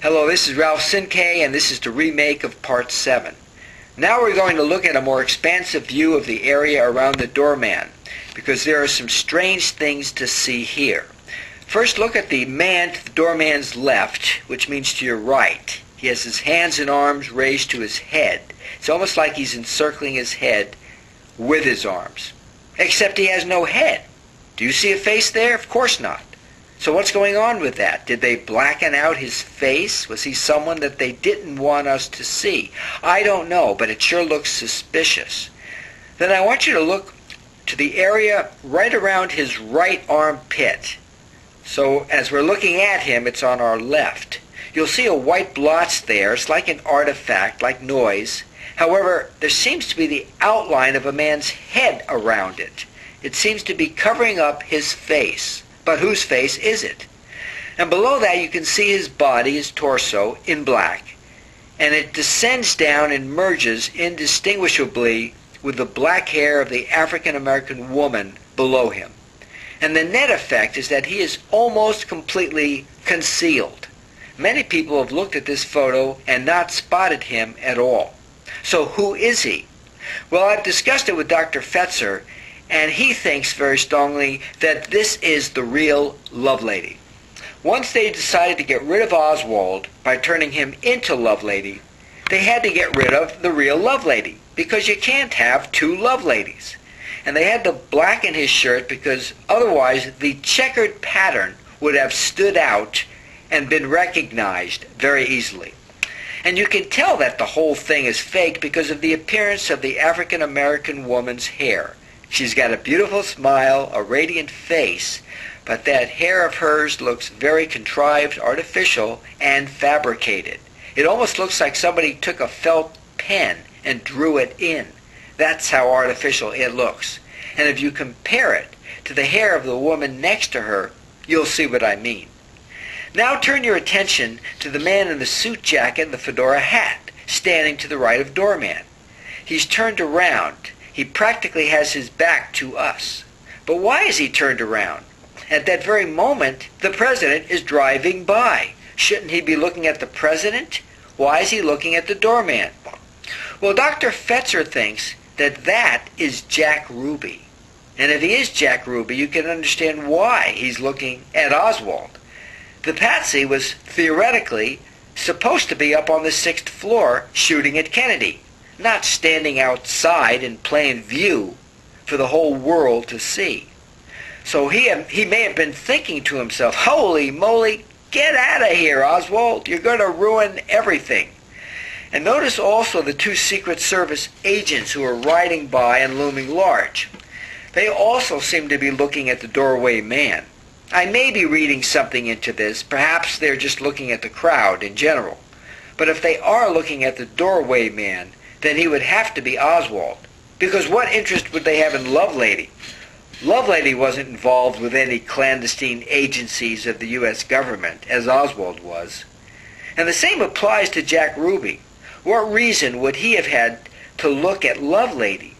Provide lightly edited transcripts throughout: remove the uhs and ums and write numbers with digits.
Hello, this is Ralph Sinkay, and this is the remake of Part 7. Now we're going to look at a more expansive view of the area around the doorman, because there are some strange things to see here. First, look at the man to the doorman's left, which means to your right. He has his hands and arms raised to his head. It's almost like he's encircling his head with his arms. Except he has no head. Do you see a face there? Of course not. So what's going on with that? Did they blacken out his face? Was he someone that they didn't want us to see? I don't know, but it sure looks suspicious. Then I want you to look to the area right around his right armpit. So as we're looking at him, it's on our left. You'll see a white blotch there. It's like an artifact, like noise. However, there seems to be the outline of a man's head around it. It seems to be covering up his face. But whose face is it? And below that you can see his body, his torso, in black. And it descends down and merges indistinguishably with the black hair of the African-American woman below him. And the net effect is that he is almost completely concealed. Many people have looked at this photo and not spotted him at all. So who is he? Well, I've discussed it with Dr. Fetzer, and he thinks very strongly that this is the real Lovelady. Once they decided to get rid of Oswald by turning him into Lovelady, they had to get rid of the real Lovelady, because you can't have two Loveladies. And they had to blacken his shirt because otherwise the checkered pattern would have stood out and been recognized very easily. And you can tell that the whole thing is fake because of the appearance of the African-American woman's hair. She's got a beautiful smile, a radiant face, but that hair of hers looks very contrived, artificial, and fabricated. It almost looks like somebody took a felt pen and drew it in. That's how artificial it looks. And if you compare it to the hair of the woman next to her, you'll see what I mean. Now turn your attention to the man in the suit jacket and the fedora hat, standing to the right of Doorman. He's turned around. He practically has his back to us. But why is he turned around? At that very moment, the president is driving by. Shouldn't he be looking at the president? Why is he looking at the doorman? Well, Dr. Fetzer thinks that that is Jack Ruby. And if he is Jack Ruby, you can understand why he's looking at Oswald. The patsy was theoretically supposed to be up on the 6th floor shooting at Kennedy, not standing outside in plain view for the whole world to see. So he may have been thinking to himself, holy moly, get out of here, Oswald. You're going to ruin everything. And notice also the two Secret Service agents who are riding by and looming large. They also seem to be looking at the doorway man. I may be reading something into this. Perhaps they're just looking at the crowd in general. But if they are looking at the doorway man, then he would have to be Oswald. Because what interest would they have in Lovelady? Lovelady wasn't involved with any clandestine agencies of the U.S. government, as Oswald was. And the same applies to Jack Ruby. What reason would he have had to look at Lovelady?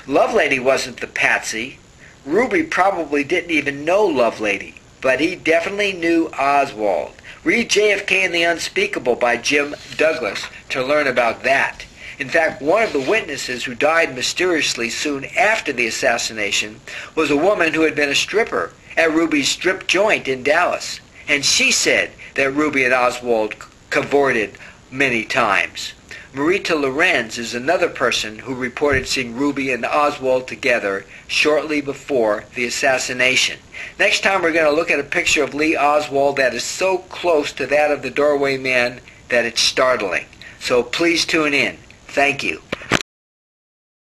Lovelady wasn't the patsy. Ruby probably didn't even know Lovelady, but he definitely knew Oswald. Read JFK and the Unspeakable by Jim Douglas to learn about that. In fact, one of the witnesses who died mysteriously soon after the assassination was a woman who had been a stripper at Ruby's strip joint in Dallas. And she said that Ruby and Oswald cavorted many times. Marita Lorenz is another person who reported seeing Ruby and Oswald together shortly before the assassination. Next time we're going to look at a picture of Lee Oswald that is so close to that of the doorway man that it's startling. So please tune in. Thank you.